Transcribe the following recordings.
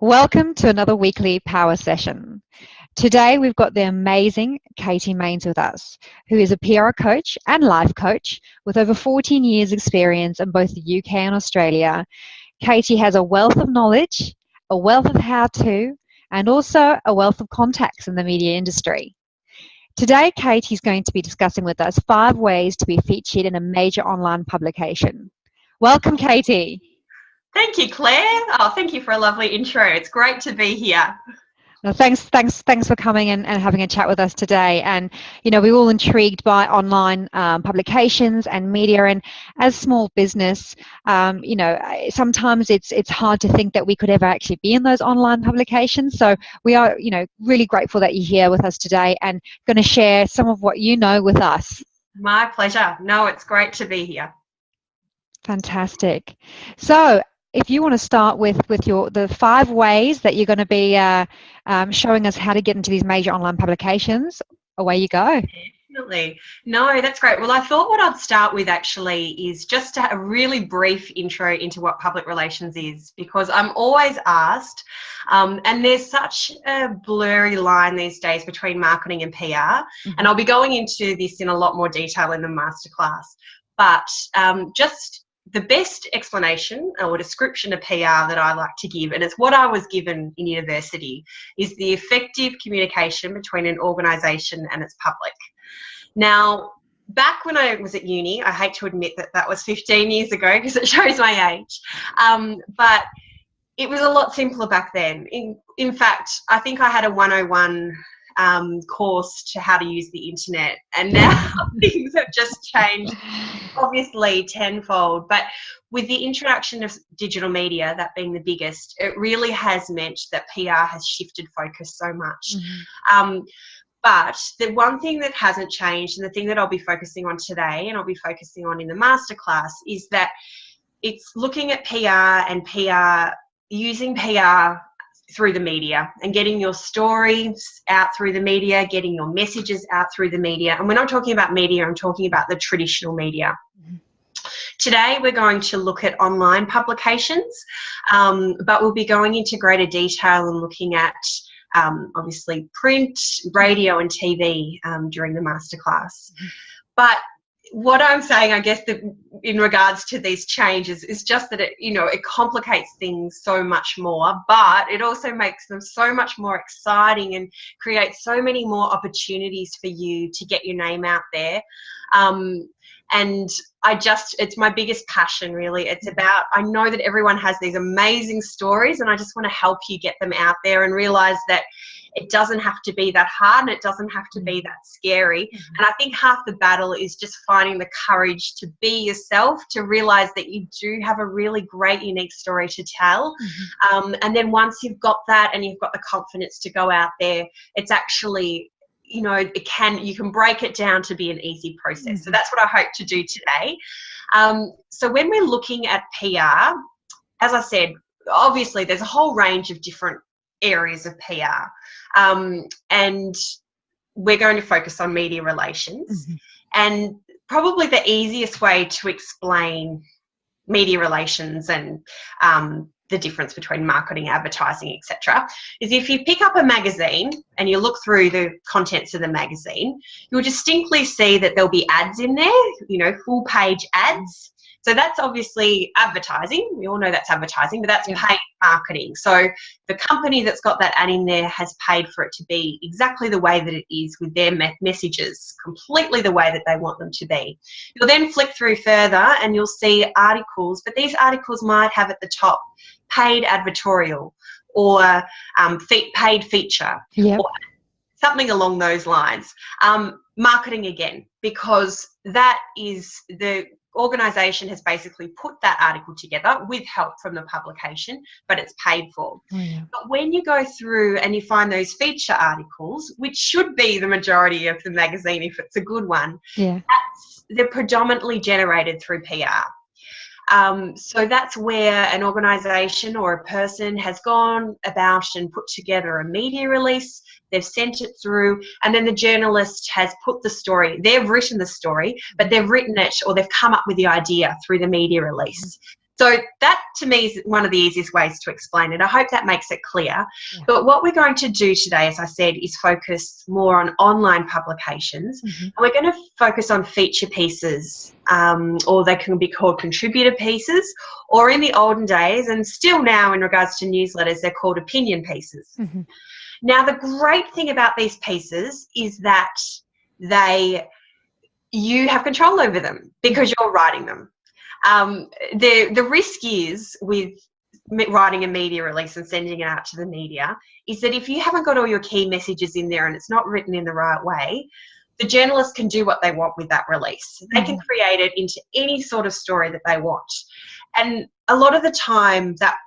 Welcome to another weekly power session. Today we've got the amazing Katie Maynes with us, who is a PR coach and life coach with over 14 years experience in both the UK and Australia. Katie has a wealth of knowledge, a wealth of how-to, and also a wealth of contacts in the media industry. Today, Katie's going to be discussing with us 5 ways to be featured in a major online publication. Welcome, Katie. Thank you, Claire. Oh, thank you for a lovely intro. It's great to be here. Well, thanks for coming and having a chat with us today. And, you know, we're all intrigued by online publications and media. And as small business, you know, sometimes it's hard to think that we could ever actually be in those online publications. So we are, you know, really grateful that you're here with us today and going to share some of what you know with us. My pleasure. No, it's great to be here. Fantastic. So, if you want to start with the 5 ways that you're going to be showing us how to get into these major online publications, away you go. Definitely. No, that's great. Well, I thought what I'd start with actually is just a really brief intro into what public relations is, because I'm always asked, and there's such a blurry line these days between marketing and PR, and I'll be going into this in a lot more detail in the masterclass, but just the best explanation or description of PR that I like to give, and it's what I was given in university, is the effective communication between an organisation and its public. Now, back when I was at uni, I hate to admit that that was 15 years ago because it shows my age, but it was a lot simpler back then. In fact, I think I had a 101 course to how to use the internet, and now things have just changed obviously tenfold. But with the introduction of digital media, that being the biggest, it really has meant that PR has shifted focus so much. But the one thing that hasn't changed, and the thing that I'll be focusing on today and I'll be focusing on in the masterclass, is that it's looking at PR and using PR through the media and getting your stories out through the media, getting your messages out through the media. And when I'm talking about media, I'm talking about the traditional media. Today, we're going to look at online publications, but we'll be going into greater detail and looking at obviously print, radio and TV during the masterclass. But what I'm saying, I guess, that in regards to these changes is just that it complicates things so much more, but it also makes them so much more exciting and creates so many more opportunities for you to get your name out there. And it's my biggest passion, really. It's about, I know that everyone has these amazing stories, and I just want to help you get them out there and realize that it doesn't have to be that hard and it doesn't have to be that scary. And I think half the battle is just finding the courage to be yourself, to realize that you do have a really great, unique story to tell. And then once you've got that and you've got the confidence to go out there, it's actually, you can break it down to be an easy process. So that's what I hope to do today. So when we're looking at PR, as I said, obviously there's a whole range of different areas of PR. And we're going to focus on media relations. And probably the easiest way to explain media relations and the difference between marketing, advertising, etc., is if you pick up a magazine and you look through the contents of the magazine, you'll distinctly see that there'll be ads in there, full page ads. So that's obviously advertising. We all know that's advertising, but that's paid marketing. So the company that's got that ad in there has paid for it to be exactly the way that it is, with their messages completely the way that they want them to be. You'll then flick through further and you'll see articles, but these articles might have at the top paid advertorial or paid feature or something along those lines. Marketing again, because that is the organisation has basically put that article together with help from the publication, but it's paid for. But when you go through and you find those feature articles, which should be the majority of the magazine if it's a good one, they're predominantly generated through PR. So that's where an organisation or a person has gone about and put together a media release, they've sent it through, and then the journalist has put the story, they've written the story, but they've written it or they've come up with the idea through the media release. So that, to me, is one of the easiest ways to explain it. I hope that makes it clear. Yeah. But what we're going to do today, as I said, is focus more on online publications. And we're going to focus on feature pieces, or they can be called contributor pieces, or in the olden days, and still now in regards to newsletters, they're called opinion pieces. Now, the great thing about these pieces is that you have control over them because you're writing them. The risk is with writing a media release and sending it out to the media is that if you haven't got all your key messages in there and it's not written in the right way, the journalists can do what they want with that release. They can create it into any sort of story that they want. And a lot of the time that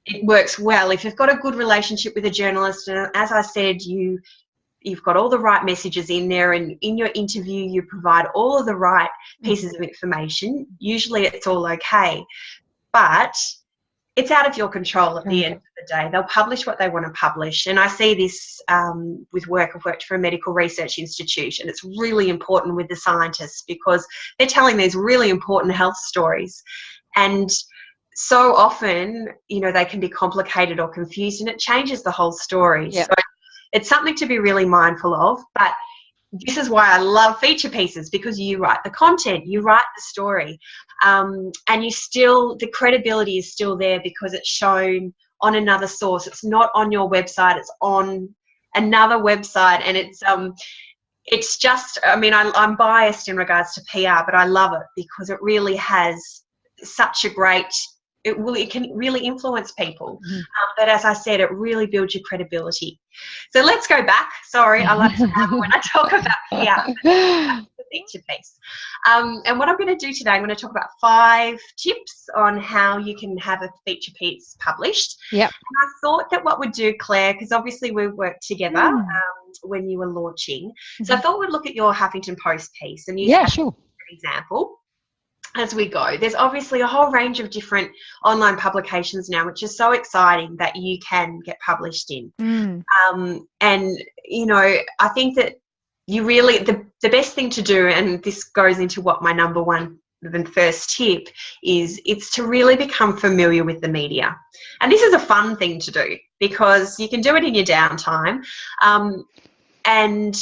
it works well if you've got a good relationship with a journalist, and as I said, you've got all the right messages in there, and in your interview you provide all of the right pieces of information. Usually it's all okay, but it's out of your control at the end of the day. They'll publish what they want to publish, and I see this with work. I've worked for a medical research institute, and it's really important with the scientists because they're telling these really important health stories, and so often, they can be complicated or confused, and it changes the whole story. So it's something to be really mindful of, but this is why I love feature pieces, because you write the content, you write the story, and the credibility is still there because it's shown on another source. It's not on your website, it's on another website, and it's just, I'm biased in regards to PR, but I love it because it really has such a great, it can really influence people. But as I said, it really builds your credibility. So let's go back. Sorry, I like to ramble when I talk about PR. The feature piece. And what I'm going to do today, I'm going to talk about 5 tips on how you can have a feature piece published. Yep. And I thought that what we'd do, Claire, because obviously we worked together when you were launching. So I thought we'd look at your Huffington Post piece and use that as an example. As we go, there's obviously a whole range of different online publications now, which is so exciting that you can get published in. And I think that you really, the best thing to do, and this goes into what my number one and first tip is, it's to really become familiar with the media. And this is a fun thing to do because you can do it in your downtime. And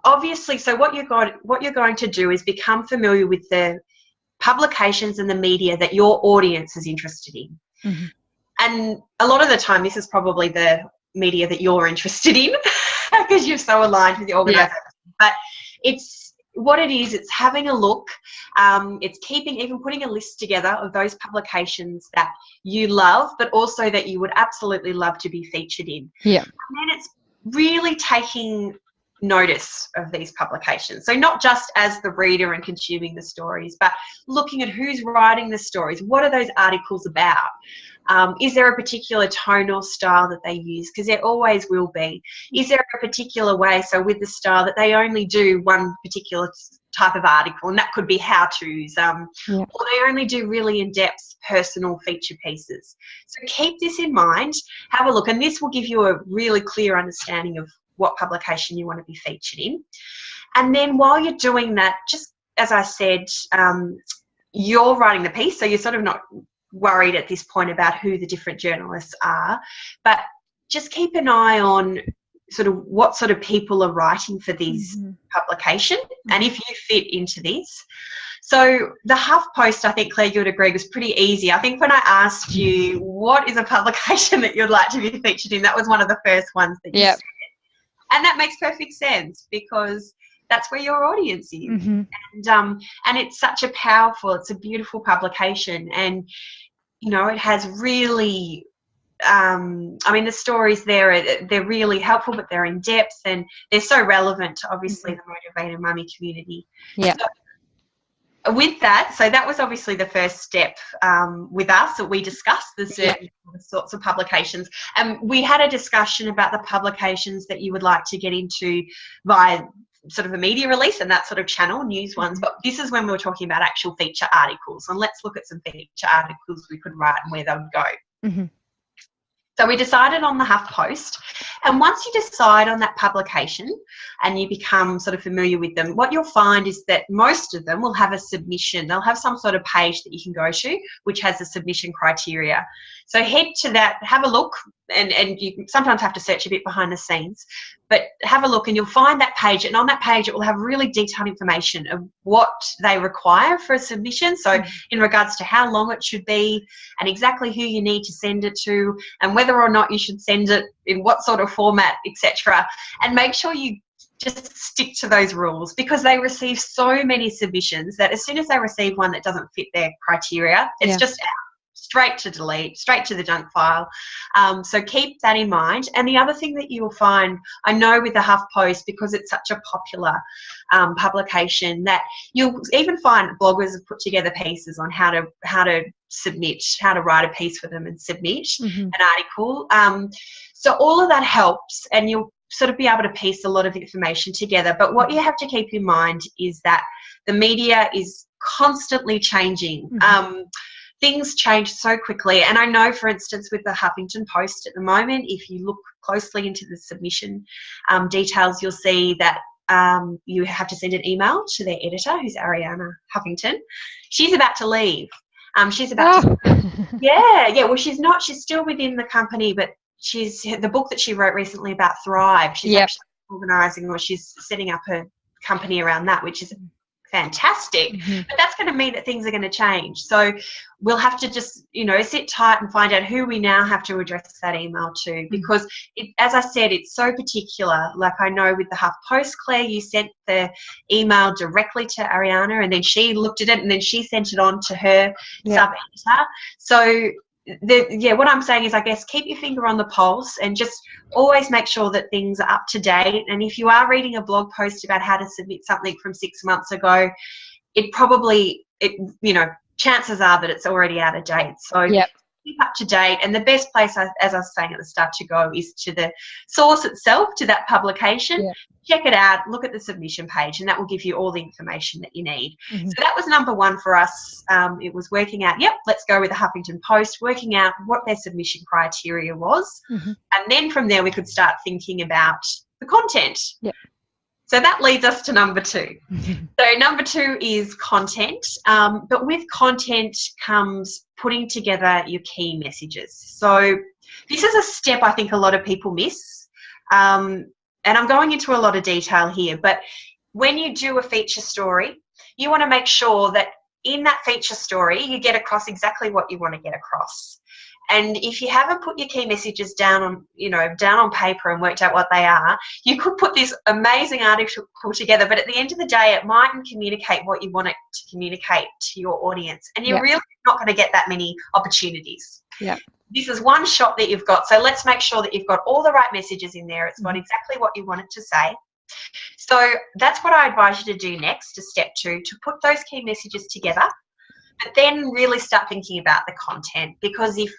obviously, so what you're going to do is become familiar with the publications and the media that your audience is interested in. And a lot of the time this is probably the media that you're interested in because you're so aligned with the organisation. But it's what it is, it's having a look, it's putting a list together of those publications that you love but also that you would absolutely love to be featured in. And then it's really taking notice of these publications. So not just as the reader and consuming the stories, but looking at who's writing the stories. What are those articles about? Is there a particular tone or style that they use? Because there always will be. Is there a particular way, so with the style, that they only do one particular type of article, and that could be how-tos, or they only do really in-depth personal feature pieces. So keep this in mind, have a look, and this will give you a really clear understanding of what publication you want to be featured in. And then while you're doing that, just as I said, you're writing the piece, so you're sort of not worried at this point about who the different journalists are, but just keep an eye on sort of what sort of people are writing for these publication and if you fit into this. So the Huff post, I think, Claire, you would agree, was pretty easy. I think when I asked you what is a publication that you'd like to be featured in, that was one of the first ones that you said. And that makes perfect sense because that's where your audience is. And it's such a it's a beautiful publication, and it has really the stories there, they're really helpful, but they're in depth and they're so relevant to obviously the motivated mummy community. So with that, so that was obviously the first step with us that we discussed the certain sorts of publications, and we had a discussion about the publications that you would like to get into via sort of a media release and that sort of channel, news ones, but this is when we were talking about actual feature articles, and let's look at some feature articles we could write and where they would go. So we decided on the HuffPost, and once you decide on that publication and you become sort of familiar with them, what you'll find is that most of them will have a submission. They'll have some sort of page that you can go to which has a submission criteria. So head to that, have a look, and you sometimes have to search a bit behind the scenes, but have a look and you'll find that page, and on that page it will have really detailed information of what they require for a submission. So in regards to how long it should be and exactly who you need to send it to and whether or not you should send it in what sort of format, etc. And make sure you just stick to those rules, because they receive so many submissions that as soon as they receive one that doesn't fit their criteria, it's just out. Straight to delete, straight to the junk file. So keep that in mind. And the other thing that you will find, I know with the HuffPost, because it's such a popular publication, that you'll even find bloggers have put together pieces on how to submit, how to write a piece for them and submit an article. So all of that helps, and you'll sort of be able to piece a lot of information together. But what you have to keep in mind is that the media is constantly changing. Things change so quickly, and I know, for instance, with the Huffington Post at the moment, if you look closely into the submission details, you'll see that you have to send an email to their editor, who's Ariana Huffington. She's about to leave. She's about to, well, she's not, she's still within the company, but she's, the book that she wrote recently about Thrive, she's actually organising, or she's setting up her company around that, which is fantastic. But that's going to mean that things are going to change. So we'll have to just, sit tight and find out who we now have to address that email to, because as I said, it's so particular. Like, I know with the HuffPost, Claire, you sent the email directly to Ariana, and then she looked at it, and then she sent it on to her sub-editor. So what I'm saying is, I guess, keep your finger on the pulse and just always make sure that things are up to date. And if you are reading a blog post about how to submit something from 6 months ago, chances are that it's already out of date. So keep up to date. And the best place, as I was saying at the start, to go is to the source itself, to that publication. Check it out, look at the submission page, and that will give you all the information that you need. So that was number one for us. It was working out, let's go with the Huffington Post, working out what their submission criteria was. And then from there we could start thinking about the content. So that leads us to number two. So number two is content. But with content comes putting together your key messages. So this is a step I think a lot of people miss. And I'm going into a lot of detail here, but when you do a feature story, you want to make sure that in that feature story, you get across exactly what you want to get across. And if you haven't put your key messages down on paper and worked out what they are, you could put this amazing article together, but at the end of the day, it mightn't communicate what you want it to communicate to your audience. And you're really not going to get that many opportunities. This is one shot that you've got. So let's make sure that you've got all the right messages in there. It's got exactly what you want it to say. So that's what I advise you to do next, to step two, to put those key messages together, but then really start thinking about the content, because if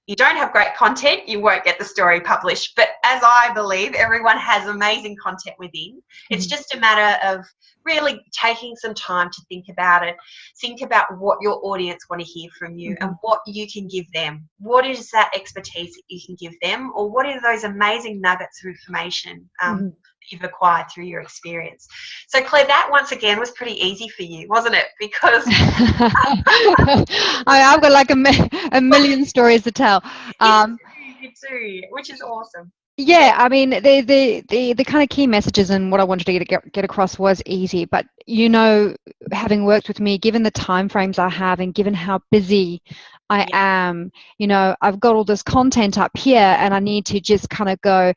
you don't have great content, you won't get the story published. But as I believe, everyone has amazing content within. It's just a matter of really taking some time to think about it. Think about what your audience want to hear from you and what you can give them. What is that expertise that you can give them, or what are those amazing nuggets of information that you've acquired through your experience? So Claire, that once again was pretty easy for you, wasn't it? Because I've got like a million stories to tell. You do, which is awesome. Yeah, I mean, the kind of key messages and what I wanted to get across was easy, but having worked with me, given the time frames I have and given how busy I am, I've got all this content up here, and I need to just kind of go,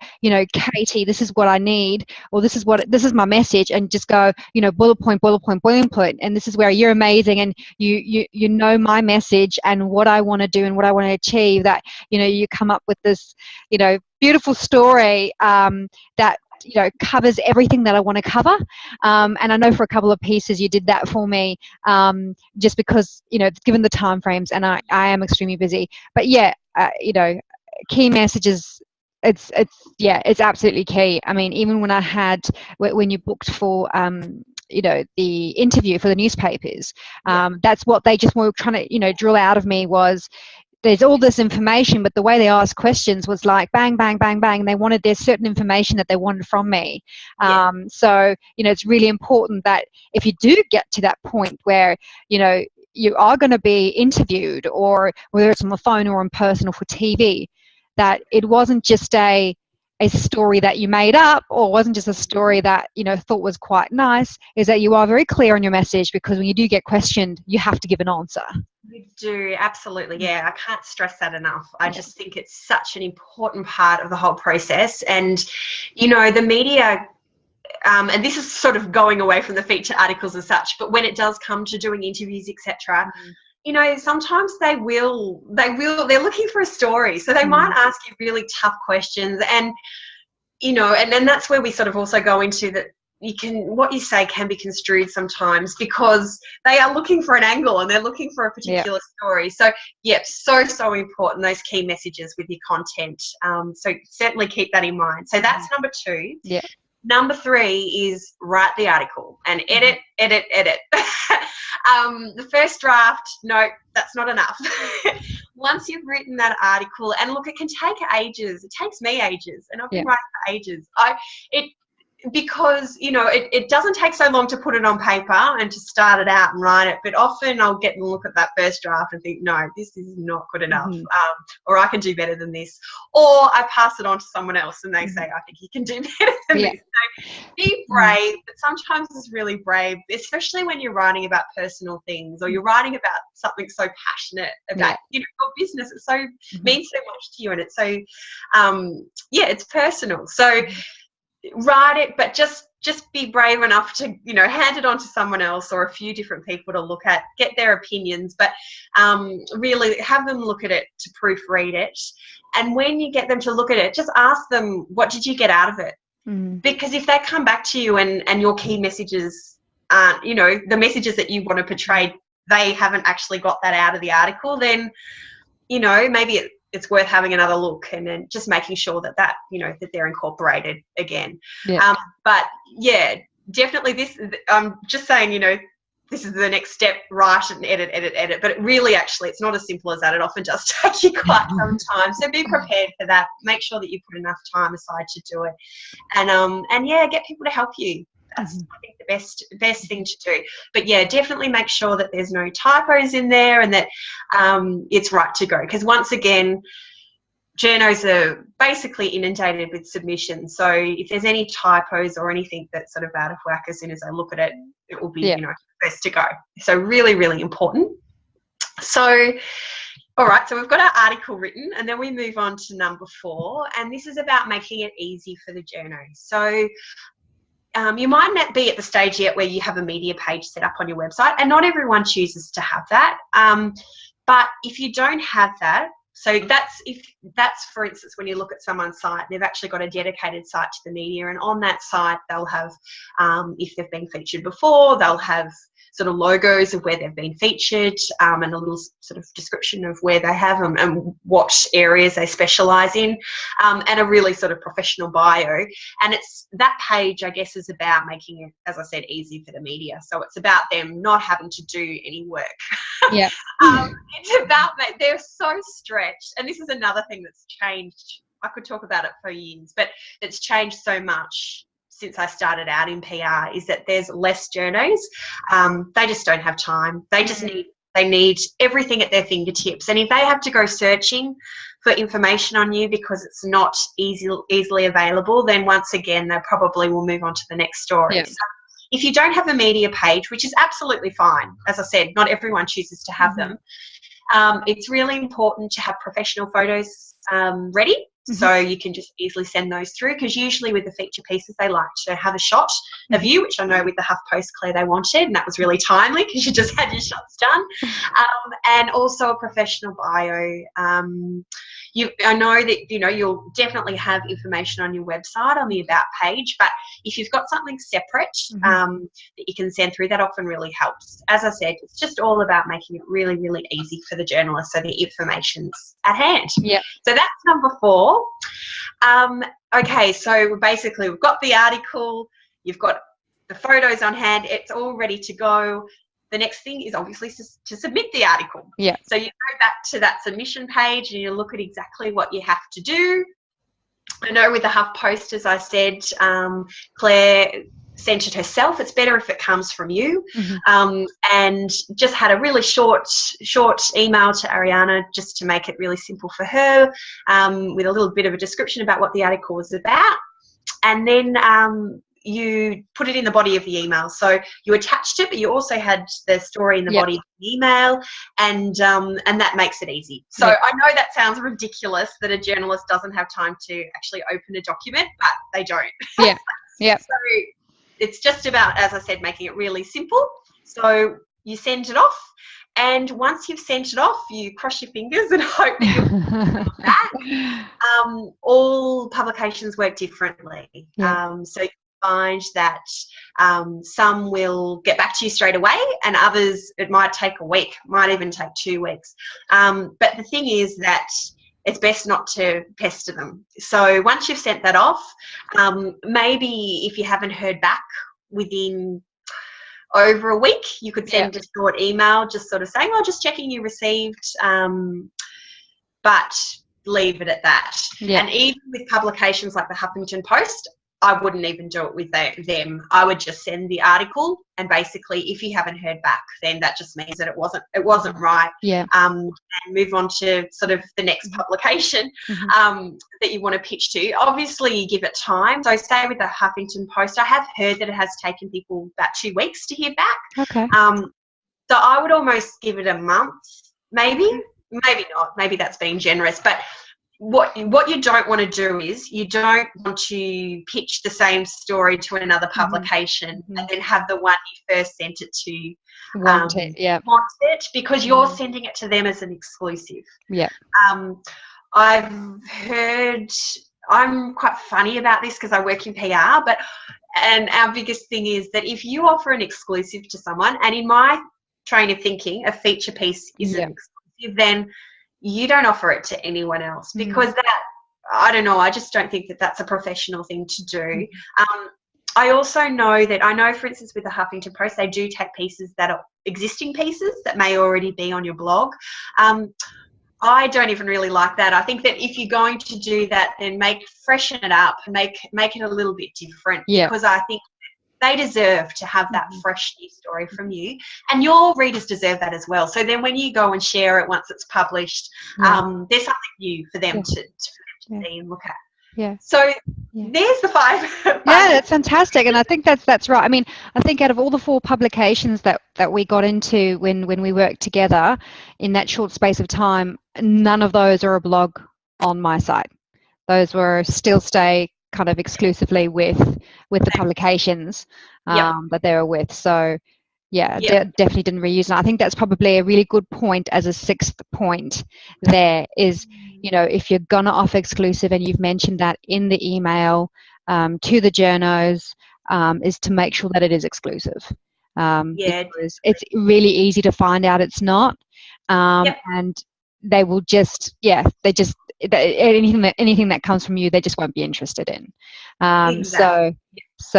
Katie, this is what I need, or this is my message, and just go, bullet point, and this is where you're amazing, and you know my message and what I want to do and what I want to achieve. That you come up with this, beautiful story that covers everything that I want to cover, and I know for a couple of pieces you did that for me, just because given the time frames, and I am extremely busy. But key messages, it's absolutely key. I mean, even when you booked for the interview for the newspapers, that's what they just were trying to drill out of me was, there's all this information, but the way they asked questions was like bang, bang, bang, bang. And they wanted, there's certain information that they wanted from me. Yeah. So, it's really important that if you do get to that point where, you are going to be interviewed, or whether it's on the phone or in person or for TV, that it wasn't just a story that you made up, or wasn't just a story that thought was quite nice, is that you are very clear on your message, because when you do get questioned, you have to give an answer. You do, absolutely. Yeah, I can't stress that enough. I just think it's such an important part of the whole process. And the media, and this is sort of going away from the feature articles as such, but when it does come to doing interviews, etc., sometimes they're looking for a story, so they might ask you really tough questions, and and then that's where we sort of also go into that what you say can be construed sometimes, because they are looking for an angle and they're looking for a particular story. So so important, those key messages with your content. So certainly keep that in mind. So that's number 2. Yeah. Number 3 is write the article and edit. The first draft, no, that's not enough. Once you've written that article, and look, it can take ages. It takes me ages, and I've been writing for ages. Because it doesn't take so long to put it on paper and to start it out and write it, but often I'll get and look at that first draft and think, no, this is not good enough, or I can do better than this, or I pass it on to someone else and they say, I think you can do better than this. So be brave, but sometimes it's really brave, especially when you're writing about personal things, or you're writing about something so passionate about your business. It's so means so much to you, and it's so it's personal. So write it, but just be brave enough to hand it on to someone else or a few different people to look at, get their opinions, but really have them look at it, to proofread it. And when you get them to look at it, just ask them, what did you get out of it? Because if they come back to you and your key messages aren't, the messages that you want to portray, they haven't actually got that out of the article, then maybe it's worth having another look, and then just making sure that that they're incorporated again. But definitely this, I'm just saying, this is the next step, write and edit, but it really, actually, it's not as simple as that. It often does take you quite some time, so be prepared for that. Make sure that you put enough time aside to do it, and get people to help you. That's, I think, the best thing to do. But definitely make sure that there's no typos in there, and that it's right to go. Because once again, journos are basically inundated with submissions. So if there's any typos or anything that's sort of out of whack, as soon as I look at it, it will be best to go. So really, really important. So all right, so we've got our article written, and then we move on to number 4, and this is about making it easy for the journo. So you might not be at the stage yet where you have a media page set up on your website, and not everyone chooses to have that. But if you don't have that, so that's for instance, when you look at someone's site, they've actually got a dedicated site to the media, and on that site they'll have, if they've been featured before, they'll have sort of logos of where they've been featured, and a little sort of description of where they have them and what areas they specialise in, and a really sort of professional bio. And it's that page, I guess, is about making it, as I said, easy for the media. So it's about them not having to do any work. It's about that they're so stretched, and this is another thing that's changed. I could talk about it for years, but it's changed so much since I started out in PR, is that there's less journos. They just don't have time. They just need everything at their fingertips. And if they have to go searching for information on you because it's not easily available, then once again, they probably will move on to the next story. So if you don't have a media page, which is absolutely fine, as I said, not everyone chooses to have them, it's really important to have professional photos ready. So you can just easily send those through, because usually with the feature pieces, they like to have a shot of you, which I know with the HuffPost, Claire, they wanted, and that was really timely because you just had your shots done. And also a professional bio. I know that, you'll definitely have information on your website on the About page, but if you've got something separate that you can send through, that often really helps. As I said, it's just all about making it really, really easy for the journalist, so the information's at hand. So that's number 4. Okay, so basically we've got the article, you've got the photos on hand, it's all ready to go. the next thing is obviously to submit the article. Yeah. So you go back to that submission page and you look at exactly what you have to do. I know with the HuffPost, as I said, Claire sent it herself. It's better if it comes from you. And just had a really short email to Ariana just to make it really simple for her, with a little bit of a description about what the article was about. And then you put it in the body of the email. So you attached it, but you also had the story in the body of the email, and that makes it easy. So I know that sounds ridiculous that a journalist doesn't have time to actually open a document, but they don't. So it's just about, as I said, making it really simple. So you send it off, and once you've sent it off, you cross your fingers and hope that you'll back. All publications work differently. So you find that some will get back to you straight away, and others it might take a week, might even take 2 weeks. But the thing is that it's best not to pester them. So once you've sent that off, maybe if you haven't heard back within over a week, you could send a short email just sort of saying, oh, just checking you received, but leave it at that. And even with publications like the Huffington Post, I wouldn't even do it with them. I would just send the article, and basically if you haven't heard back, then that just means that it wasn't right. And move on to sort of the next publication that you want to pitch to. Obviously you give it time. So say with the Huffington Post, I have heard that it has taken people about 2 weeks to hear back. So I would almost give it a month, maybe not, maybe that's being generous, but what you don't want to do is you don't want to pitch the same story to another publication and then have the one you first sent it to want it, because you're sending it to them as an exclusive. I've heard, I'm quite funny about this because I work in PR, and our biggest thing is that if you offer an exclusive to someone, and in my train of thinking, a feature piece is an exclusive, then you don't offer it to anyone else, because that, I don't know, I just don't think that that's a professional thing to do. I also know that, for instance, with the Huffington Post, they do take pieces that are existing pieces that may already be on your blog. I don't even really like that. I think that if you're going to do that, then freshen it up, make it a little bit different, because I think they deserve to have that fresh news story from you, and your readers deserve that as well. So then when you go and share it once it's published, there's something new for them to see and look at. So there's the five. That's fantastic, and I think that's right. I mean, I think out of all the 4 publications that we got into when we worked together in that short space of time, none of those are a blog on my site. Those were still stay kind of exclusively with the publications that they were with. So definitely didn't reuse. And I think that's probably a really good point as a 6th point there is, if you're gonna offer exclusive, and you've mentioned that in the email to the journos, is to make sure that it is exclusive. Because it's really easy to find out it's not, and they will anything that comes from you, they just won't be interested in. So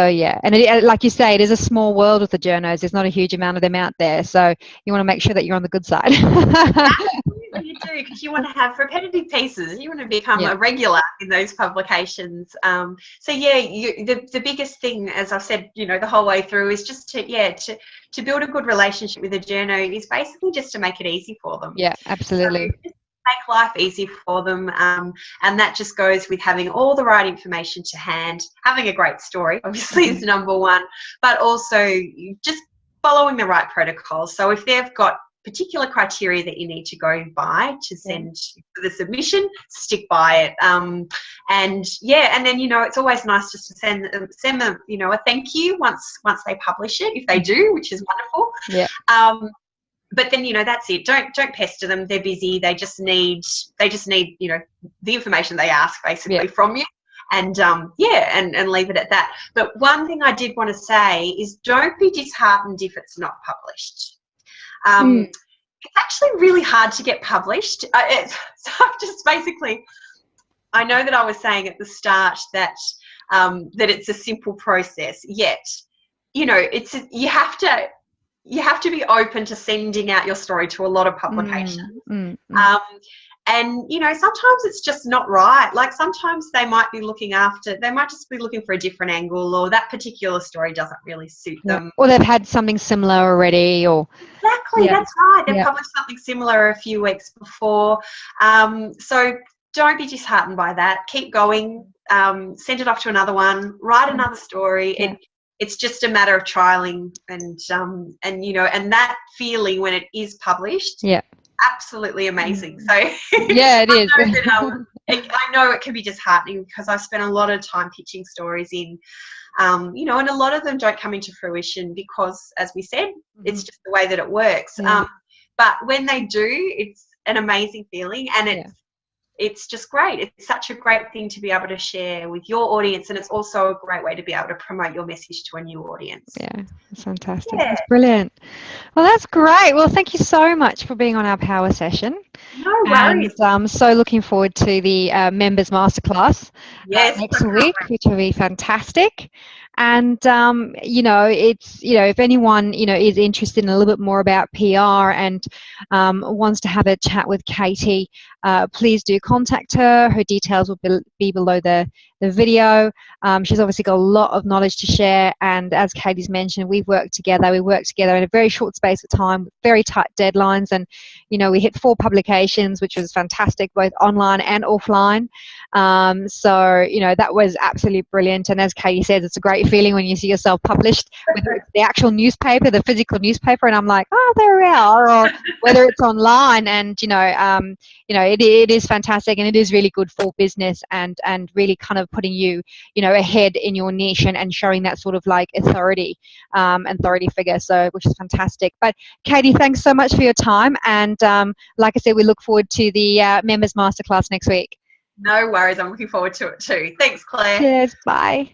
and like you say, it is a small world with the journos. There's not a huge amount of them out there, so you want to make sure that you're on the good side. Absolutely, you do, because you want to have repetitive pieces. You want to become a regular in those publications. The biggest thing, as I've said, the whole way through, is just to build a good relationship with a journo, is basically just to make it easy for them. Absolutely. Make life easy for them, and that just goes with having all the right information to hand, having a great story obviously is number one, but also just following the right protocols. So if they've got particular criteria that you need to go by to send for the submission, stick by it. And then it's always nice just to send them a thank you once they publish it, if they do, which is wonderful. But then, that's it. Don't pester them. They're busy. They just need, the information they ask basically from you, and leave it at that. But one thing I did want to say is, don't be disheartened if it's not published. It's actually really hard to get published. I know that I was saying at the start that it's a simple process, yet, you have to be open to sending out your story to a lot of publications. And, you know, sometimes it's just not right. Like sometimes they might just be looking for a different angle, or that particular story doesn't really suit them. Or they've had something similar already, or... Exactly, that's right. They've published something similar a few weeks before. So don't be disheartened by that. Keep going. Send it off to another one. Write another story. It's just a matter of trialing and you know, and that feeling when it is published. Absolutely amazing. So it is. I know it can be disheartening because I've spent a lot of time pitching stories in, you know, and a lot of them don't come into fruition because, as we said, it's just the way that it works. But when they do, it's an amazing feeling, and it's just great. It's such a great thing to be able to share with your audience, and it's also a great way to be able to promote your message to a new audience. Yeah, that's fantastic. That's brilliant. Well, that's great. Well, thank you so much for being on our power session. No worries. And I'm so looking forward to the members masterclass next week, which will be fantastic. And you know, it's, you know, if anyone, you know, is interested in a little bit more about PR and wants to have a chat with Katie, please do contact her. Her details will be below the video. She's obviously got a lot of knowledge to share, and as Katie's mentioned, we work together in a very short space of time with very tight deadlines, and you know, we hit 4 publications, which was fantastic, both online and offline. So you know, that was absolutely brilliant, and as Katie says, it's a great feeling when you see yourself published, whether it's the actual newspaper, the physical newspaper, and I'm like, oh, there we are, or whether it's online. And you know, it is fantastic, and it is really good for business, and really kind of putting you, you know, ahead in your niche, and showing that sort of like authority figure, so which is fantastic. But Katie, thanks so much for your time, and like I said, we look forward to the members masterclass next week. No worries, I'm looking forward to it too. Thanks, Claire. Cheers, bye.